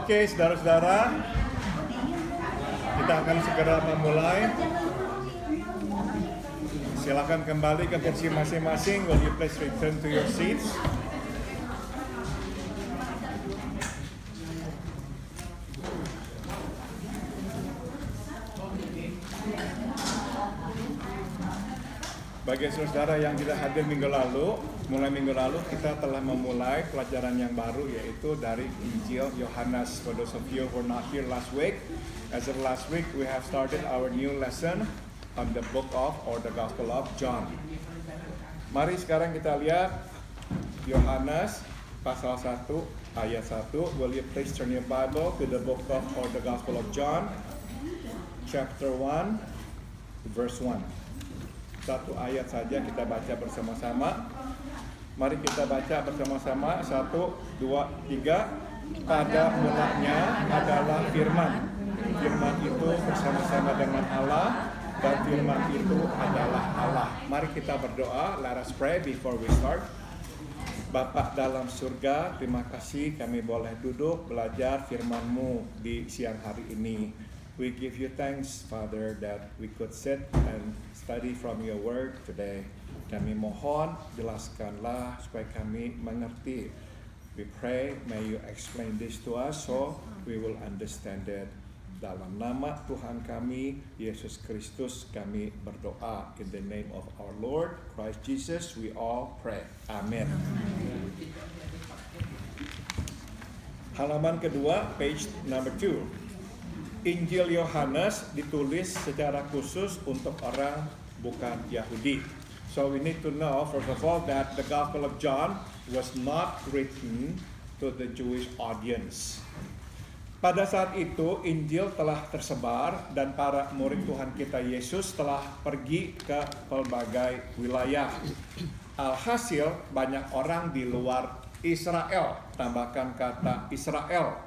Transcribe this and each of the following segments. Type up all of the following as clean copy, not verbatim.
Oke, saudara-saudara, kita akan segera memulai. Silakan kembali ke kursi masing-masing. Will you please return to your seats? Bagi saudara yang tidak hadir minggu lalu, mulai minggu lalu kita telah memulai pelajaran yang baru, yaitu dari Injil Yohanes. For those of you who were not here last week, as of last week we have started our new lesson on the book of or the Gospel of John. Mari sekarang kita lihat Yohanes pasal 1 ayat 1. Will you please turn your Bible to the book of or the Gospel of John, chapter 1, verse 1. Satu ayat saja kita baca bersama-sama. Mari kita baca bersama-sama. 1, 2, 3. Pada mulanya adalah firman. Firman itu bersama-sama dengan Allah, dan firman itu adalah Allah. Mari kita berdoa. Let us pray before we start. Bapa dalam surga, terima kasih kami boleh duduk belajar firman-Mu di siang hari ini. We give you thanks, Father, that we could sit and study from your word today. Kami mohon, jelaskanlah supaya kami mengerti. We pray, may you explain this to us so we will understand it. Dalam nama Tuhan kami, Yesus Kristus, kami berdoa. In the name of our Lord, Christ Jesus, we all pray. Amen. Halaman kedua, page number 2. Injil Yohanes ditulis secara khusus untuk orang bukan Yahudi. So we need to know, first of all, that the Gospel of John was not written to the Jewish audience. Pada saat itu, Injil telah tersebar dan para murid Tuhan kita Yesus telah pergi ke pelbagai wilayah. Alhasil, banyak orang di luar Israel, tambahkan kata Israel,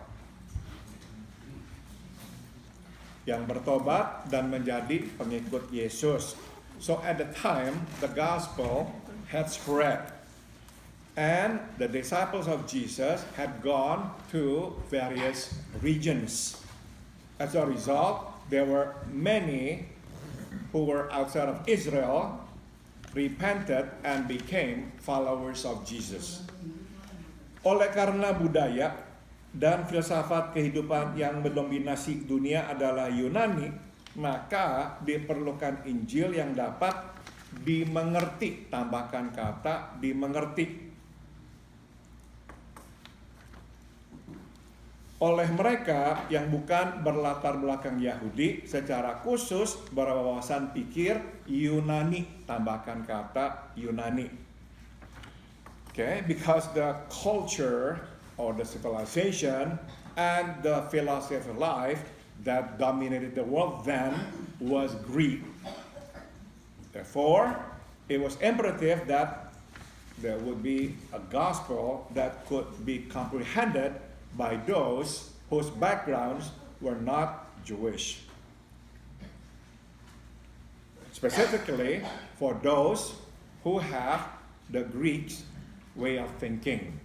yang bertobat dan menjadi pengikut Yesus. So at the time, the gospel had spread, and the disciples of Jesus had gone to various regions. As a result, there were many who were outside of Israel, repented and became followers of Jesus. Oleh karena budaya dan filsafat kehidupan yang mendominasi dunia adalah Yunani, maka diperlukan Injil yang dapat dimengerti, tambahkan kata dimengerti, oleh mereka yang bukan berlatar belakang Yahudi, secara khusus berwawasan pikir Yunani, tambahkan kata Yunani. Okay, because the culture or the civilization and the philosophy of life that dominated the world then was Greek. Therefore, it was imperative that there would be a gospel that could be comprehended by those whose backgrounds were not Jewish. Specifically, for those who have the Greek way of thinking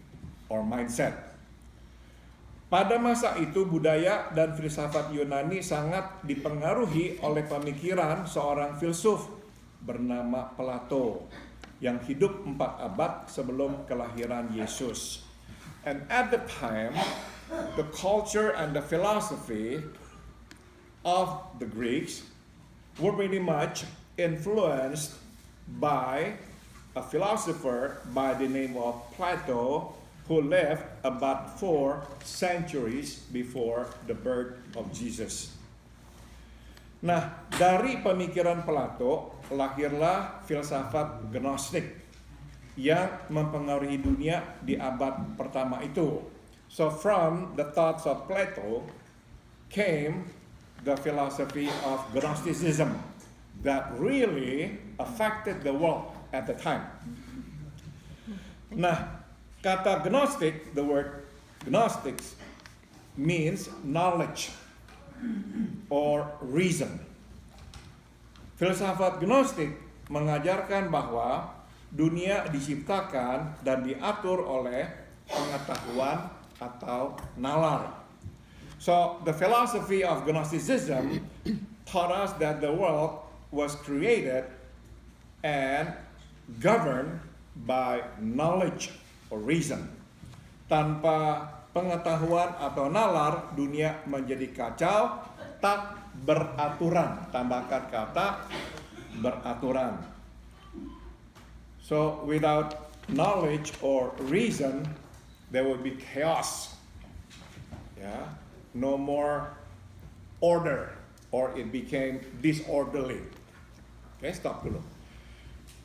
or mindset. Pada masa itu budaya dan filsafat Yunani sangat dipengaruhi oleh pemikiran seorang filsuf bernama Plato yang hidup 4 abad sebelum kelahiran Yesus. And at the time, the culture and the philosophy of the Greeks were pretty much influenced by a philosopher by the name of Plato, who lived about 4 centuries before the birth of Jesus. Nah, dari pemikiran Plato lahirlah filsafat Gnostik yang mempengaruhi dunia di abad pertama itu. So from the thoughts of Plato came the philosophy of Gnosticism that really affected the world at the time. Nah, kata Gnostic, the word Gnostics means knowledge or reason. Filsafat Gnostik mengajarkan bahwa dunia diciptakan dan diatur oleh pengetahuan atau nalar. So the philosophy of Gnosticism taught us that the world was created and governed by knowledge or reason. Tanpa pengetahuan atau nalar, dunia menjadi kacau, tak beraturan. Tambahkan kata beraturan. So without knowledge or reason, there will be chaos. Yeah, no more order, or it became disorderly. Oke, stop dulu.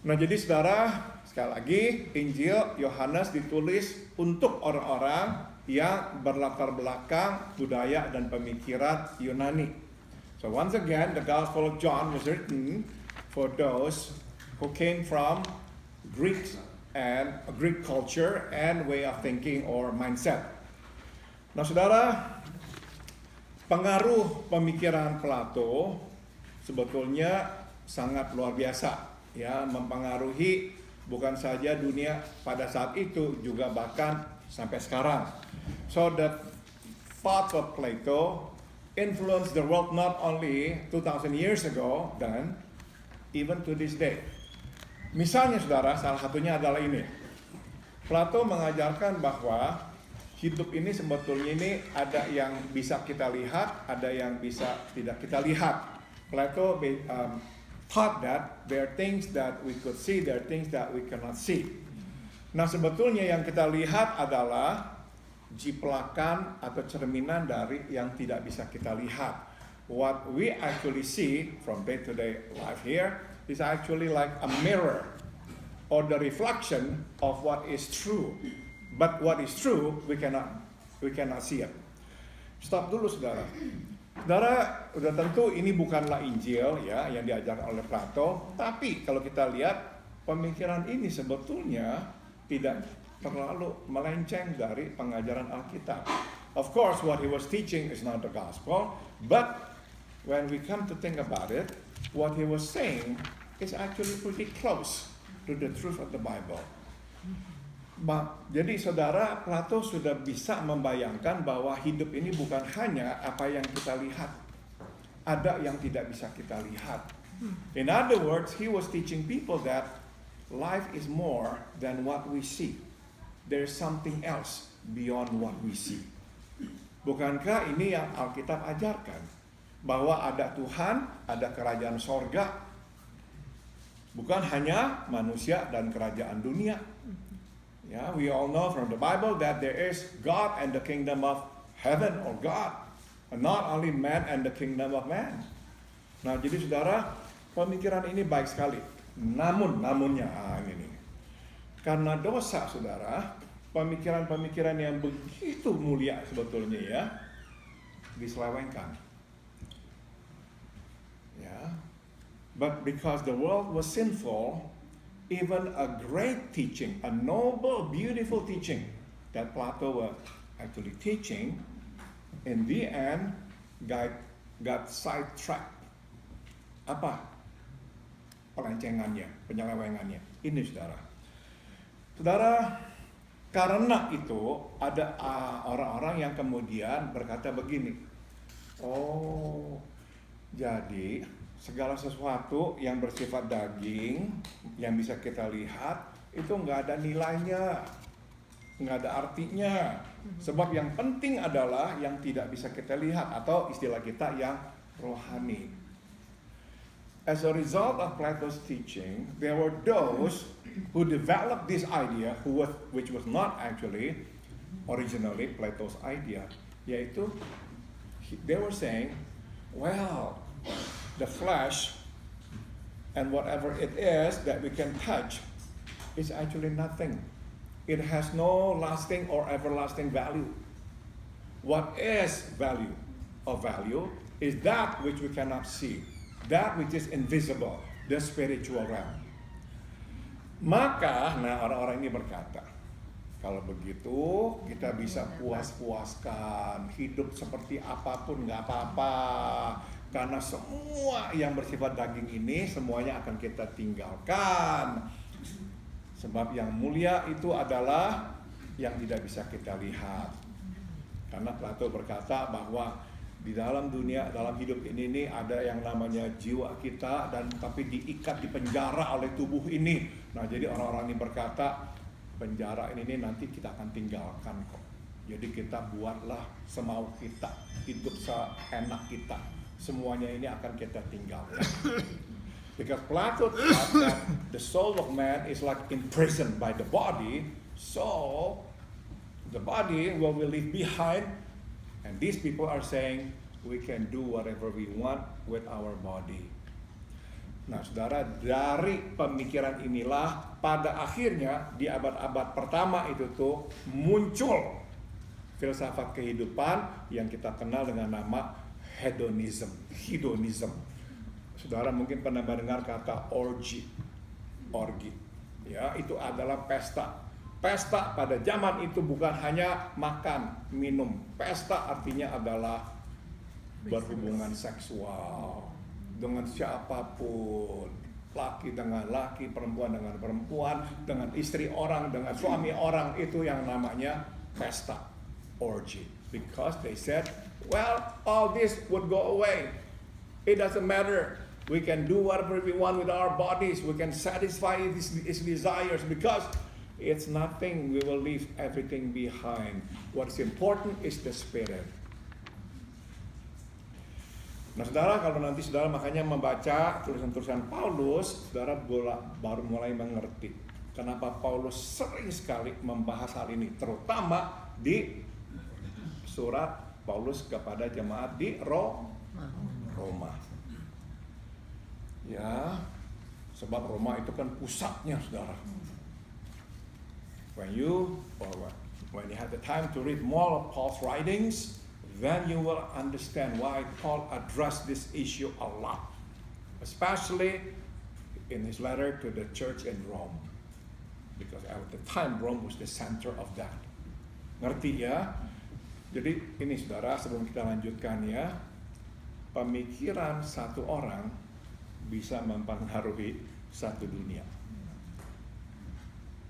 Nah, jadi saudara, sekali lagi, Injil Yohanes ditulis untuk orang-orang yang berlatar belakang budaya dan pemikiran Yunani. So once again, the Gospel of John was written for those who came from Greek culture and way of thinking or mindset. Nah, saudara, pengaruh pemikiran Plato sebetulnya sangat luar biasa, ya, mempengaruhi bukan saja dunia pada saat itu, juga bahkan sampai sekarang. So the thoughts of Plato influenced the world not only 2000 years ago, then even to this day. Misalnya saudara, salah satunya adalah ini. Plato mengajarkan bahwa hidup ini sebetulnya ini ada yang bisa kita lihat, ada yang bisa tidak kita lihat. Plato taught that there are things that we could see, there are things that we cannot see. Nah, sebetulnya yang kita lihat adalah jiplakan atau cerminan dari yang tidak bisa kita lihat. What we actually see from day-to-day life here is actually like a mirror or the reflection of what is true. But what is true, we cannot see it. Stop dulu, saudara. Saudara, udah tentu ini bukanlah Injil ya yang diajarkan oleh Plato, tapi kalau kita lihat pemikiran ini sebetulnya tidak terlalu melenceng dari pengajaran Alkitab. Of course, what he was teaching is not the gospel, but when we come to think about it, what he was saying is actually pretty close to the truth of the Bible. Jadi saudara, Plato sudah bisa membayangkan bahwa hidup ini bukan hanya apa yang kita lihat, ada yang tidak bisa kita lihat. In other words, he was teaching people that life is more than what we see. There's something else beyond what we see. Bukankah ini yang Alkitab ajarkan? Bahwa ada Tuhan, ada kerajaan sorga, bukan hanya manusia dan kerajaan dunia. Yeah, we all know from the Bible that there is God and the kingdom of heaven or God, and not only man and the kingdom of man. Nah, jadi saudara, pemikiran ini baik sekali. Namunnya ini. Karena dosa, saudara, pemikiran-pemikiran yang begitu mulia sebetulnya ya, diselewengkan. Ya. But because the world was sinful, even a great teaching, a noble, beautiful teaching that Plato was actually teaching, in the end got sidetracked. Apa pelencengannya, penyelewengannya? Ini saudara. Saudara, Karena itu ada orang-orang yang kemudian berkata begini, oh jadi segala sesuatu yang bersifat daging, yang bisa kita lihat, itu nggak ada nilainya, nggak ada artinya. Sebab yang penting adalah yang tidak bisa kita lihat, atau istilah kita yang rohani. As a result of Plato's teaching, there were those who developed this idea, which was not actually originally Plato's idea, yaitu they were saying, well, the flesh and whatever it is that we can touch is actually nothing. It has no lasting or everlasting value. What is value? Of value is that which we cannot see, that which is invisible, the spiritual realm. Maka, orang-orang ini berkata, kalau begitu kita bisa puas-puaskan, hidup seperti apapun nggak apa-apa, karena semua yang bersifat daging ini semuanya akan kita tinggalkan. Sebab yang mulia itu adalah yang tidak bisa kita lihat. Karena Plato berkata bahwa di dalam dunia, dalam hidup ini ada yang namanya jiwa kita, dan tapi diikat, dipenjara oleh tubuh ini. Nah, jadi orang-orang ini berkata, penjara ini nanti kita akan tinggalkan kok. Jadi kita buatlah semau kita, hidup seenak kita. Semuanya ini akan kita tinggalkan. Because Plato thought that the soul of man is like imprisoned by the body, so the body will we leave behind. And these people are saying, we can do whatever we want with our body. Nah, saudara, dari pemikiran inilah pada akhirnya di abad-abad pertama itu tuh muncul filsafat kehidupan yang kita kenal dengan nama hedonism. Saudara mungkin pernah mendengar kata orgi. Ya, itu adalah pesta. Pesta pada zaman itu bukan hanya makan, minum. Pesta artinya adalah berhubungan seksual dengan siapapun. Laki dengan laki, perempuan dengan perempuan, dengan istri orang, dengan suami orang. Itu yang namanya pesta, orgy. Because they said, well, all this would go away. It doesn't matter. We can do whatever we want with our bodies. We can satisfy its desires because it's nothing. We will leave everything behind. What's important is the spirit. Nah, saudara, kalau nanti saudara makanya membaca tulisan-tulisan Paulus, saudara baru mulai mengerti kenapa Paulus sering sekali membahas hal ini, terutama di surat Paulus kepada jemaat di Roma. Ya, sebab Roma itu kan pusatnya, saudara. When you have the time to read more of Paul's writings, then you will understand why Paul addressed this issue a lot, especially in his letter to the church in Rome, because at the time Rome was the center of that. Ngerti ya? Jadi ini, saudara, sebelum kita lanjutkan ya, pemikiran satu orang bisa mempengaruhi satu dunia.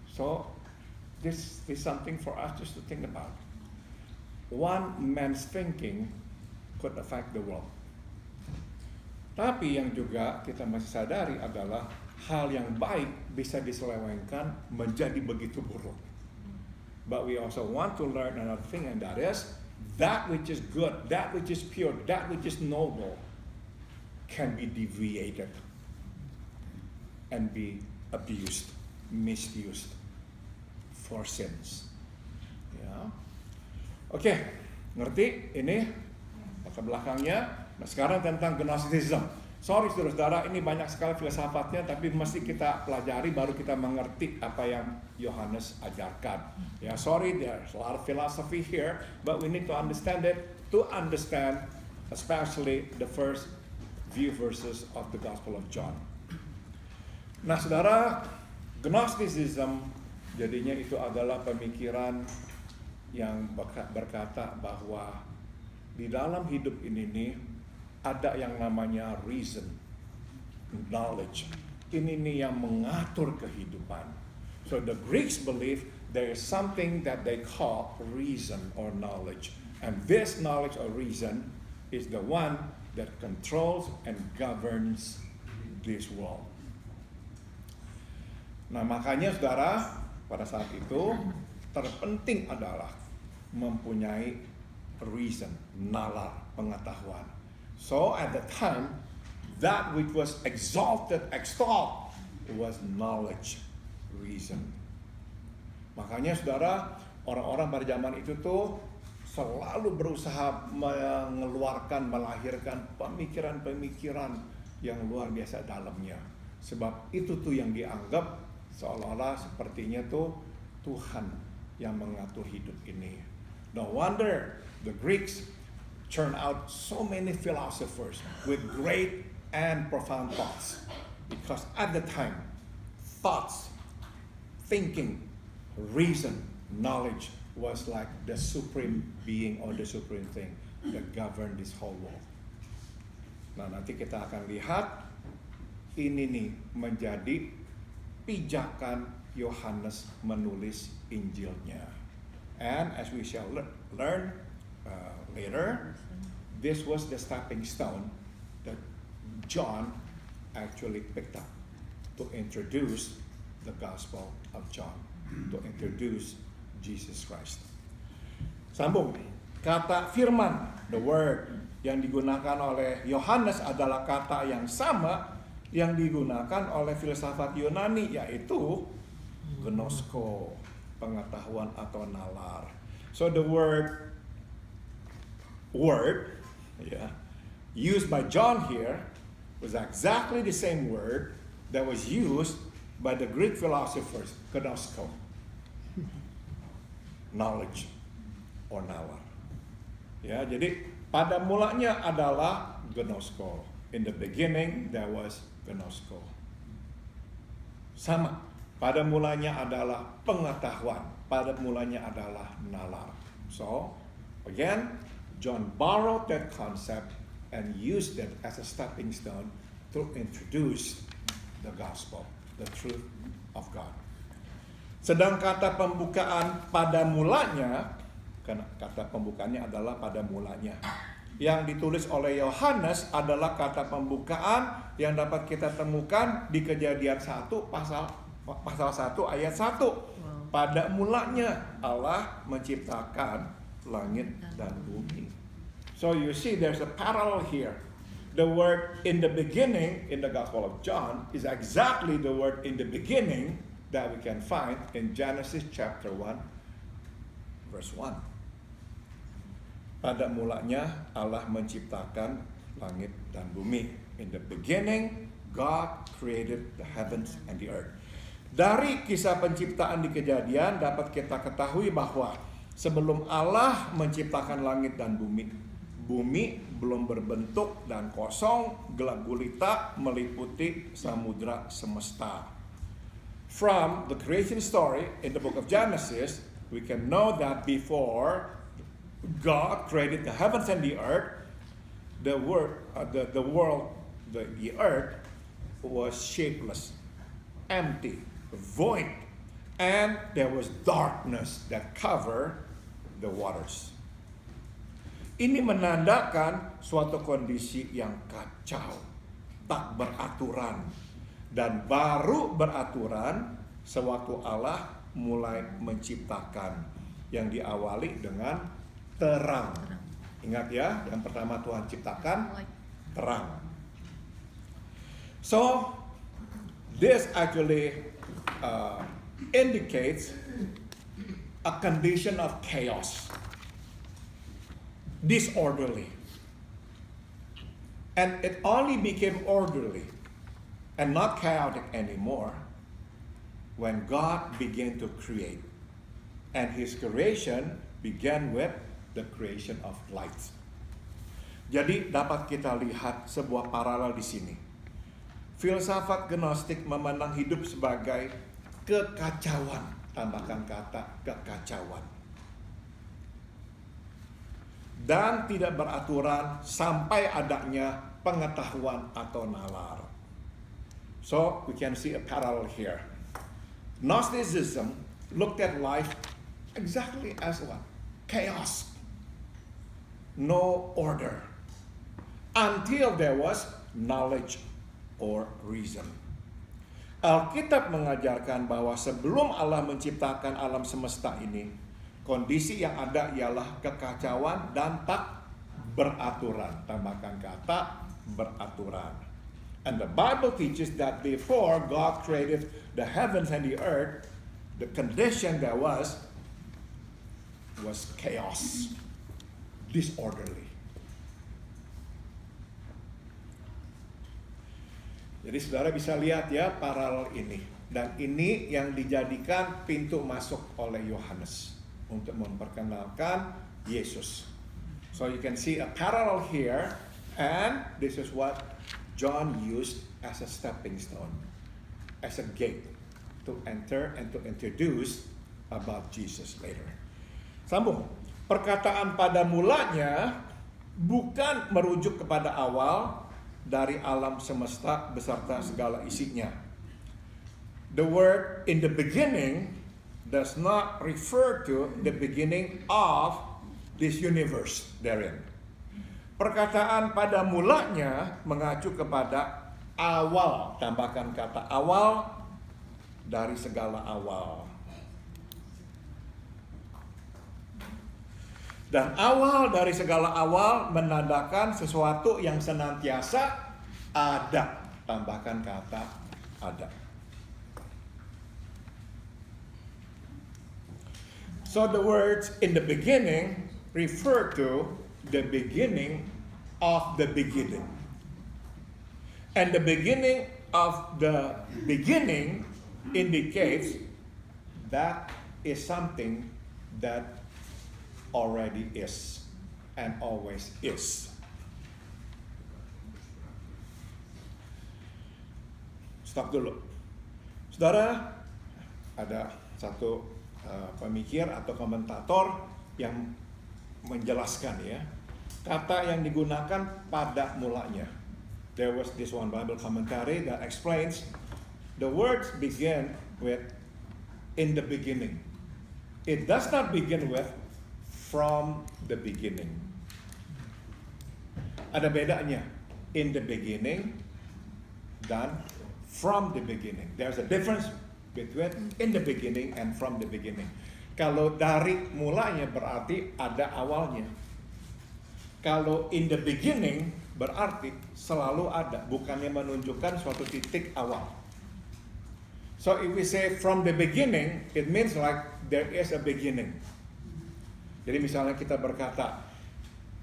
So this is something for us just to think about. One man's thinking could affect the world. Tapi yang juga kita masih sadari adalah hal yang baik bisa diselewengkan menjadi begitu buruk. But we also want to learn another thing, and that is that which is good, that which is pure, that which is noble can be deviated and be abused, misused for sins. Ya. Oke, ngerti ini latar belakangnya. Nah, sekarang tentang Gnosticism. Sorry saudara-saudara, ini banyak sekali filsafatnya, tapi mesti kita pelajari baru kita mengerti apa yang Yohanes ajarkan. Ya, sorry, there's a lot of philosophy here, but we need to understand it to understand especially the first few verses of the Gospel of John. Nah, saudara, Gnosticism jadinya itu adalah pemikiran yang berkata bahwa di dalam hidup ini nih ada yang namanya reason, knowledge. Ini nih yang mengatur kehidupan. So the Greeks believe there is something that they call reason or knowledge. And this knowledge or reason is the one that controls and governs this world. Nah, makanya saudara, pada saat itu terpenting adalah mempunyai reason, nalar, pengetahuan. So at the time, that which was exalted, extolled, was knowledge, reason. Makanya saudara, orang-orang pada zaman itu tuh selalu berusaha mengeluarkan, melahirkan pemikiran-pemikiran yang luar biasa dalamnya. Sebab itu tuh yang dianggap seolah-olah sepertinya tuh Tuhan yang mengatur hidup ini. No wonder the Greeks turned out so many philosophers with great and profound thoughts. Because at the time, thoughts, thinking, reason, knowledge was like the supreme being or the supreme thing that governed this whole world. Nah, nanti kita akan lihat ini nih menjadi pijakan Yohanes menulis Injilnya. And as we shall learn later, this was the stepping stone that John actually picked up to introduce the Gospel of John, to introduce Jesus Christ. Sambung, kata firman, the word, yang digunakan oleh Yohanes adalah kata yang sama yang digunakan oleh filsafat Yunani, yaitu gnosko, pengetahuan atau nalar. So the word used by John here was exactly the same word that was used by the Greek philosophers, gnosko, knowledge or nalar. Ya, jadi pada mulanya adalah gnosko. In the beginning there was gnosko. Sama. Pada mulanya adalah pengetahuan. Pada mulanya adalah nalar. So, again, John borrowed that concept and used it as a stepping stone to introduce the gospel, the truth of God. Sedang kata pembukaan pada mulanya, karena kata pembukaannya adalah pada mulanya, yang ditulis oleh Yohanes adalah kata pembukaan yang dapat kita temukan di Kejadian 1 pasal 1 ayat 1. Pada mulanya Allah menciptakan langit dan bumi. So you see there's a parallel here. The word in the beginning in the Gospel of John is exactly the word in the beginning that we can find in Genesis chapter 1 verse 1. Pada mulanya Allah menciptakan langit dan bumi. In the beginning, God created the heavens and the earth. Dari kisah penciptaan di Kejadian dapat kita ketahui bahwa sebelum Allah menciptakan langit dan bumi, bumi belum berbentuk dan kosong, gelap gulita meliputi samudra semesta. From the creation story in the book of Genesis, we can know that before God created the heavens and the earth, the earth was shapeless, empty, void, and there was darkness that covered the waters. Ini menandakan suatu kondisi yang kacau, tak beraturan, dan baru beraturan sewaktu Allah mulai menciptakan, yang diawali dengan terang. Ingat ya, yang pertama Tuhan ciptakan terang. So this actually indicates a condition of chaos, disorderly, and it only became orderly and not chaotic anymore when God began to create, and His creation began with the creation of light. Jadi dapat kita lihat sebuah paralel di sini. Filsafat Gnostik memandang hidup sebagai kekacauan, tambahkan kata kekacauan, dan tidak beraturan sampai adanya pengetahuan atau nalar. So we can see a parallel here. Gnosticism looked at life exactly as what? Chaos. No order. Until there was knowledge or reason. Alkitab mengajarkan bahwa sebelum Allah menciptakan alam semesta ini, kondisi yang ada ialah kekacauan dan tak beraturan. Tambahkan kata beraturan. And the Bible teaches that before God created the heavens and the earth, the condition there was chaos, disorderly. Jadi saudara bisa lihat ya paralel ini. Dan ini yang dijadikan pintu masuk oleh Yohanes untuk memperkenalkan Yesus. So you can see a parallel here, and this is what John used as a stepping stone, as a gate to enter and to introduce about Jesus later. Sambung. Perkataan pada mulanya bukan merujuk kepada awal dari alam semesta beserta segala isinya. The word in the beginning does not refer to the beginning of this universe therein. Perkataan pada mulanya mengacu kepada awal, tambahkan kata awal dari segala awal. Dan awal dari segala awal menandakan sesuatu yang senantiasa ada. Tambahkan kata ada. So the words in the beginning refer to the beginning of the beginning. And the beginning of the beginning indicates that is something that already is and always is. Stop dulu. Saudara, ada satu pemikir atau komentator yang menjelaskan ya, kata yang digunakan pada mulanya. There was this one Bible commentary that explains the words begin with in the beginning. It does not begin with from the beginning. Ada bedanya in the beginning dan from the beginning. There's a difference between in the beginning and from the beginning. Kalau dari mulanya berarti ada awalnya. Kalau in the beginning berarti selalu ada, bukannya menunjukkan suatu titik awal. So if we say from the beginning, it means like there is a beginning. Jadi misalnya kita berkata,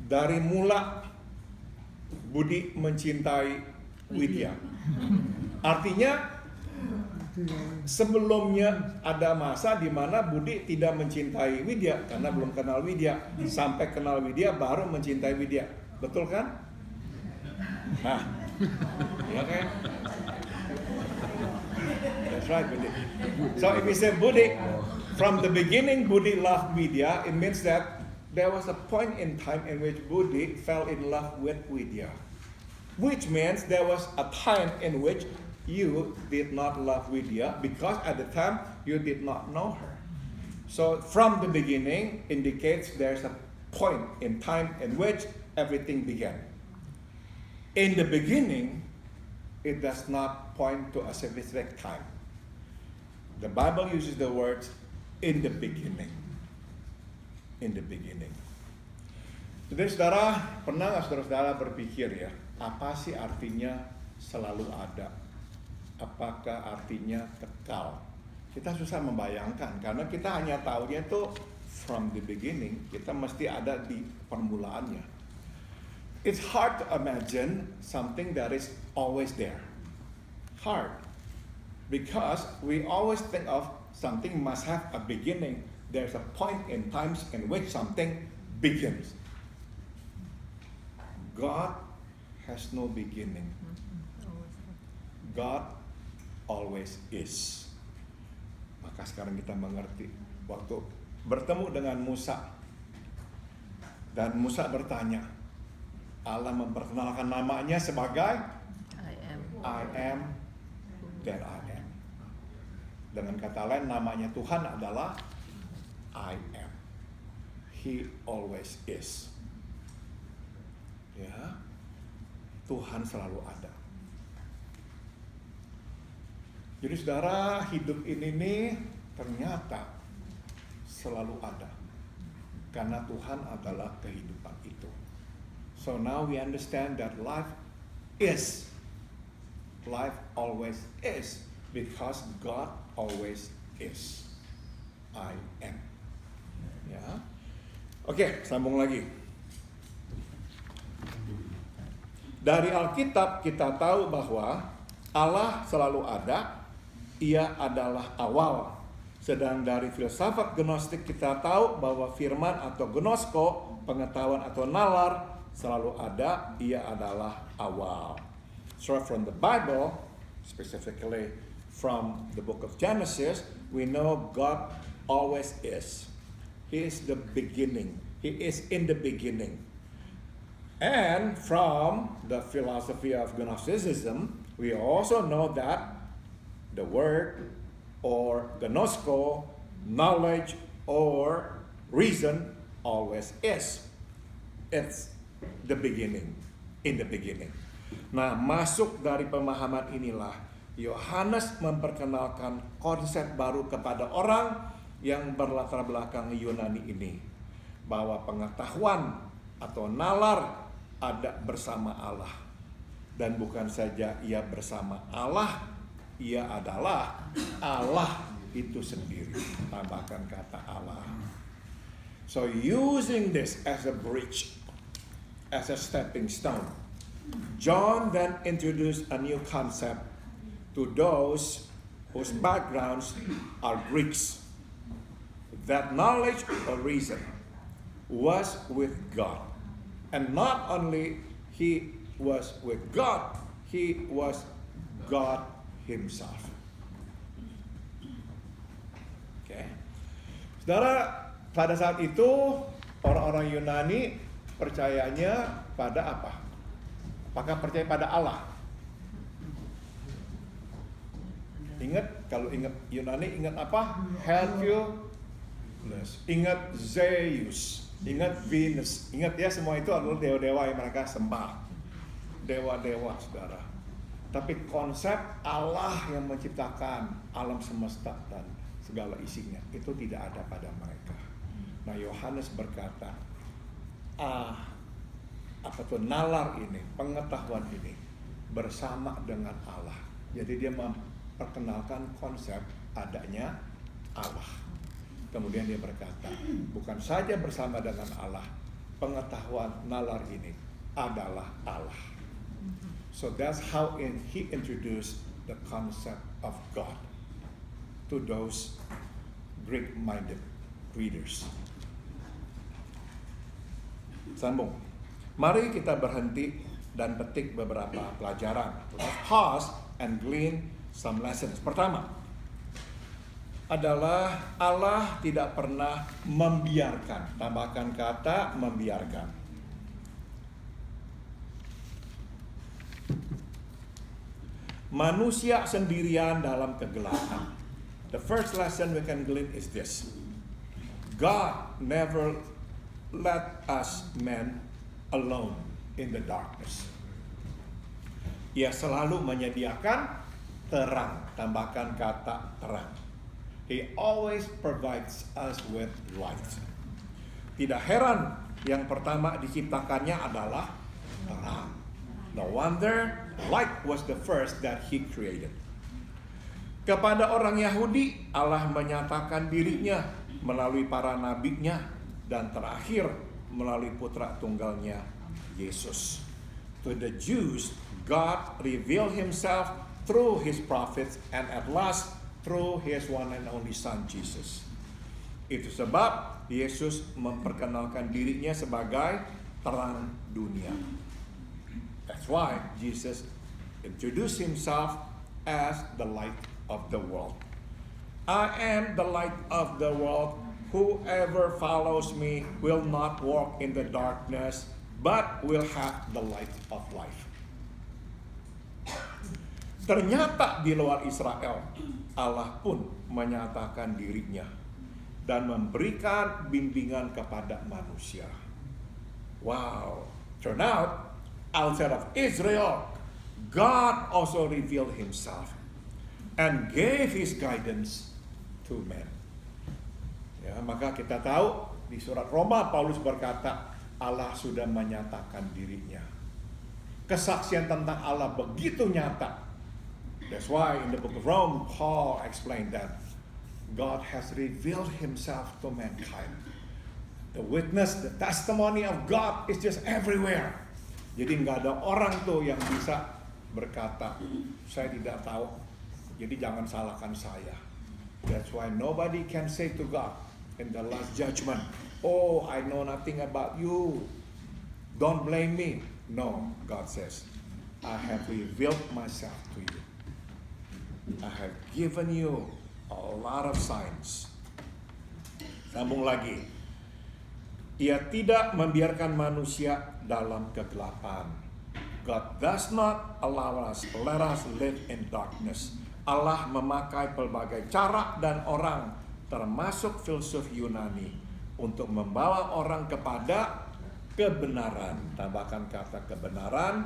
dari mula Budi mencintai Widya. Artinya sebelumnya ada masa di mana Budi tidak mencintai Widya karena belum kenal Widya. Sampai kenal Widya baru mencintai Widya. Betul kan? Nah, ya kan? That's right, Budi. So if we say Budi, from the beginning Budi loved Widya, it means that there was a point in time in which Budi fell in love with Widya. Which means there was a time in which you did not love Widya because at the time you did not know her. So from the beginning indicates there's a point in time in which everything began. In the beginning, it does not point to a specific time. The Bible uses the words in the beginning. In the beginning. Jadi saudara, pernah nggak saudara berpikir ya, apa sih artinya selalu ada? Apakah artinya kekal? Kita susah membayangkan karena kita hanya tahunya itu from the beginning. Kita mesti ada di permulaannya. It's hard to imagine something that is always there. Hard. Because we always think of something must have a beginning. There's a point in times in which something begins. God has no beginning. God always is. Maka sekarang kita mengerti. Waktu bertemu dengan Musa, dan Musa bertanya, Allah memperkenalkan namanya sebagai I am that I am. Dengan kata lain, namanya Tuhan adalah I am. He always is. Ya, Tuhan selalu ada. Jadi saudara, hidup ini nih ternyata selalu ada. Karena Tuhan adalah kehidupan itu. So now we understand that life always is. Because God always is. I am. Ya. Oke, sambung lagi. Dari Alkitab kita tahu bahwa Allah selalu ada, Ia adalah awal. Sedang dari filsafat Gnostik kita tahu bahwa firman atau gnosko, pengetahuan atau nalar, selalu ada, Ia adalah awal. So from the Bible, specifically from the book of Genesis, we know God always is. He is the beginning. He is in the beginning. And from the philosophy of Gnosticism, we also know that the word or gnosko, knowledge or reason, always is. It's the beginning, in the beginning. Nah, masuk dari pemahaman inilah Yohanes memperkenalkan konsep baru kepada orang yang berlatar belakang Yunani ini. Bahwa pengetahuan atau nalar ada bersama Allah. Dan bukan saja ia bersama Allah, ia adalah Allah itu sendiri. Tambahkan kata Allah. So using this as a bridge, as a stepping stone, John then introduced a new concept to those whose backgrounds are Greeks. That knowledge or reason was with God. And not only he was with God, he was God himself. Okay. Saudara, pada saat itu orang-orang Yunani percayanya pada apa? Apakah percaya pada Allah? Ingat, kalau ingat Yunani, ingat apa? Hercules, ingat Zeus, ingat Venus. Ingat ya, semua itu adalah dewa-dewa yang mereka sembah. Dewa-dewa, saudara. Tapi konsep Allah yang menciptakan alam semesta dan segala isinya, itu tidak ada pada mereka. Nah, Yohanes berkata, nalar ini, pengetahuan ini, bersama dengan Allah. Jadi dia perkenalkan konsep adanya Allah. Kemudian dia berkata, bukan saja bersama dengan Allah, pengetahuan nalar ini adalah Allah. So that's how he introduced the concept of God to those Greek-minded readers. Sambung. Mari kita berhenti dan petik beberapa pelajaran. Let's pause and glean some lessons. Pertama adalah Allah tidak pernah membiarkan. Tambahkan kata membiarkan. Manusia sendirian dalam kegelapan. The first lesson we can glean is this. God never let us men alone in the darkness. Ia selalu menyediakan terang, tambahkan kata terang. He always provides us with light. Tidak heran yang pertama diciptakannya adalah terang. No wonder light was the first that he created. Kepada orang Yahudi, Allah menyatakan dirinya melalui para nabinya dan terakhir melalui putra tunggalnya Yesus. To the Jews, God revealed himself through his prophets and at last through his one and only son Jesus. Itu sebab Yesus memperkenalkan dirinya sebagai terang dunia. That's why Jesus introduced himself as the light of the world. I am the light of the world. Whoever follows me will not walk in the darkness, but will have the light of life. Ternyata di luar Israel, Allah pun menyatakan dirinya dan memberikan bimbingan kepada manusia. Wow, turn out, outside of Israel, God also revealed himself and gave his guidance to men. Ya, maka kita tahu di surat Roma Paulus berkata, Allah sudah menyatakan dirinya. Kesaksian tentang Allah begitu nyata. That's why in the book of Rome, Paul explained that God has revealed himself to mankind. The witness, the testimony of God is just everywhere. Jadi nggak ada orang tuh yang bisa berkata, saya tidak tahu, jadi jangan salahkan saya. That's why nobody can say to God in the last judgment, oh, I know nothing about you, don't blame me. No, God says, I have revealed myself to you. I have given you a lot of signs. Sambung lagi. Ia tidak membiarkan manusia dalam kegelapan. God does not allow us, let us live in darkness. Allah memakai pelbagai cara dan orang, termasuk filsuf Yunani, untuk membawa orang kepada kebenaran. Tambahkan kata kebenaran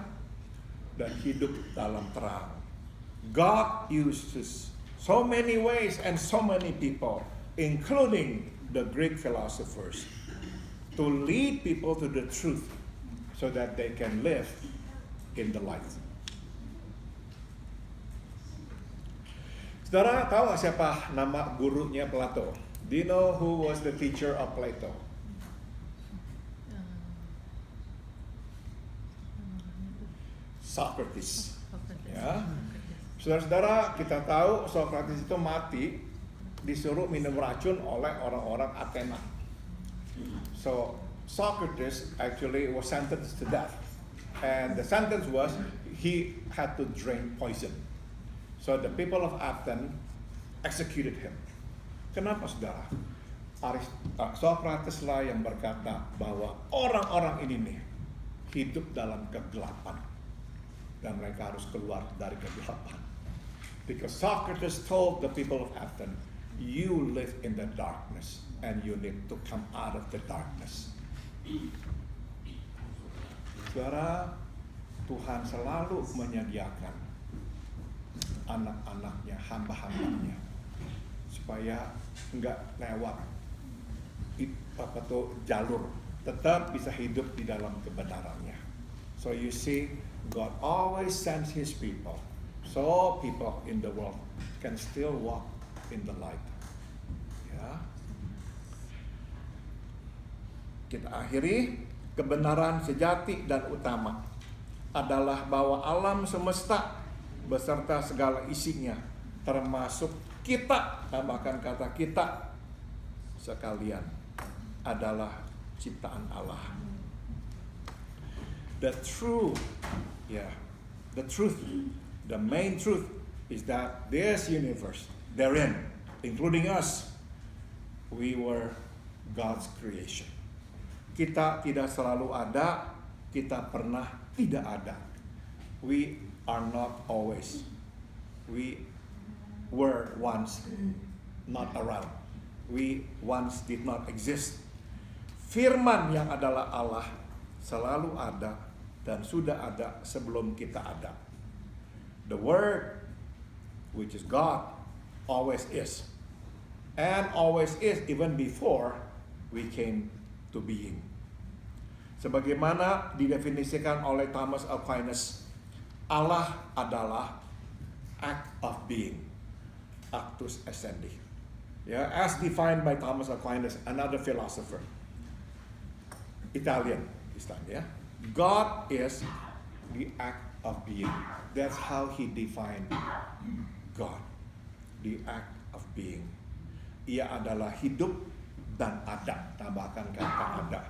dan hidup dalam terang. God uses so many ways and so many people, including the Greek philosophers, to lead people to the truth so that they can live in the light. Saudara tahu siapa nama gurunya Plato? Do you know who was the teacher of Plato? Socrates. Ya. Saudara-saudara, kita tahu Socrates itu mati disuruh minum racun oleh orang-orang Athena. So Socrates actually was sentenced to death, and the sentence was he had to drink poison. So the people of Athens executed him. Kenapa, saudara? Socrates lah yang berkata bahwa orang-orang ini nih hidup dalam kegelapan dan mereka harus keluar dari kegelapan. Because Socrates told the people of Athens, you live in the darkness and you need to come out of the darkness. Saudara, Tuhan selalu menyediakan anak-anaknya, hamba-hambanya, supaya enggak lewat jalur, tetap bisa hidup di dalam kebenarannya. So you see, God always sends his people, so people in the world can still walk in the light. Ya. Kita akhiri, kebenaran sejati dan utama adalah bahwa alam semesta beserta segala isinya, termasuk kita, tambahkan kata kita sekalian, adalah ciptaan Allah. The truth, the main truth is that this universe, therein, including us, we were God's creation. Kita tidak selalu ada, kita pernah tidak ada. We are not always. We were once not around. We once did not exist. Firman yang adalah Allah selalu ada dan sudah ada sebelum kita ada. The Word, which is God, always is. And always is even before we came to being. Sebagaimana didefinisikan oleh Thomas Aquinas, Allah adalah act of being, actus essendi. Ya, as defined by Thomas Aquinas, another philosopher, Italian istilahnya. God is the act of being. That's how he defined God, the act of being. Ia adalah hidup dan ada. Tambahkan kata ada.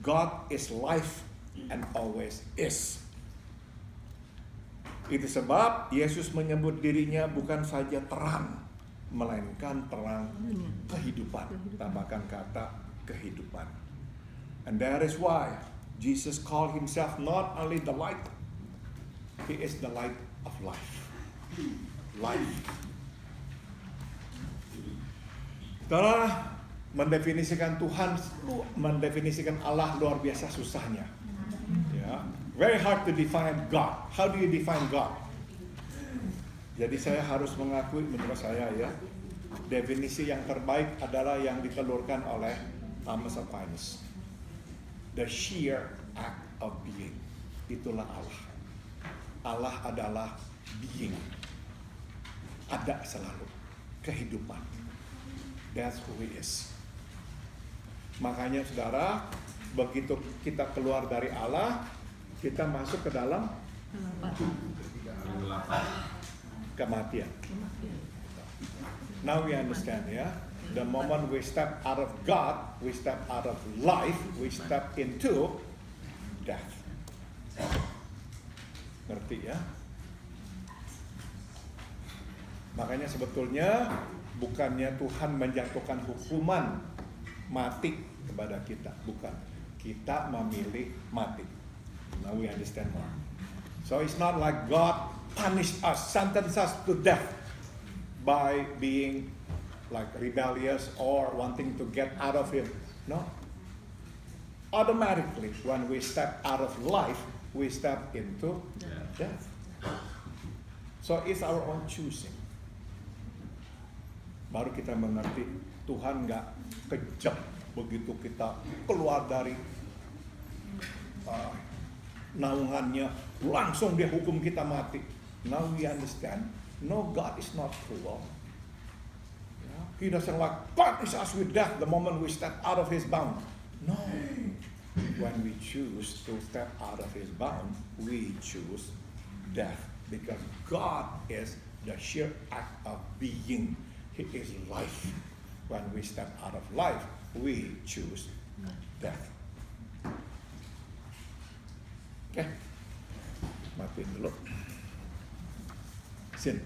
God is life and always is. Itu sebab Yesus menyebut dirinya bukan saja terang, melainkan terang kehidupan. Tambahkan kata kehidupan. And that is why Jesus called himself not only the light, he is the light of life. life. Setelah mendefinisikan Tuhan, mendefinisikan Allah luar biasa susahnya. Ya, very hard to define God. How do you define God? Jadi saya harus mengakui menurut saya ya, definisi yang terbaik adalah yang ditelurkan oleh Thomas Aquinas. The sheer act of being. Itulah Allah. Allah adalah being. Ada selalu. Kehidupan. That's who he is. Makanya saudara, begitu kita keluar dari Allah, kita masuk ke dalam kematian. Now we understand ya. The moment we step out of God, we step out of life, we step into death. Ngerti ya? Makanya sebetulnya bukannya Tuhan menjatuhkan hukuman mati kepada kita, bukan. Kita memilih mati. Now we understand more. So it's not like God punished us, sentenced us to death by being like rebellious or wanting to get out of Him. No. Automatically, when we step out of life, we step into death. So it's our own choosing. Baru kita mengerti Tuhan nggak kejam begitu kita keluar dari naungannya, langsung dia hukum kita mati. Now we understand, no, God is not cruel. He doesn't like punish us with death the moment we step out of His bound. No, when we choose to step out of His bound, we choose death because God is the sheer act of being. He is life. When we step out of life, we choose death. Oke, matiin dulu. Sin.